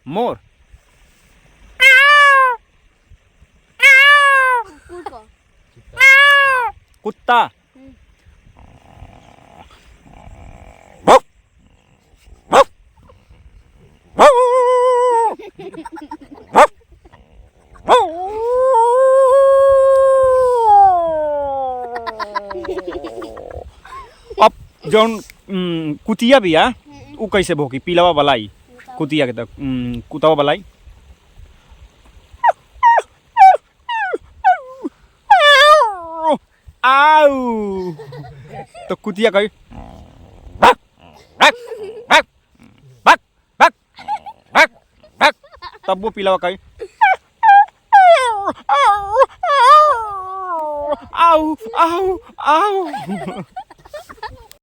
मोर। कुत्ता। अब जौन कुतिया बिया उ कैसे भोकी? पीलावा बलाई कुतिया के तक कुतवा बलाई। आउ तो कुतिया कही तब वो पीलावा कही आउ आउ आउ।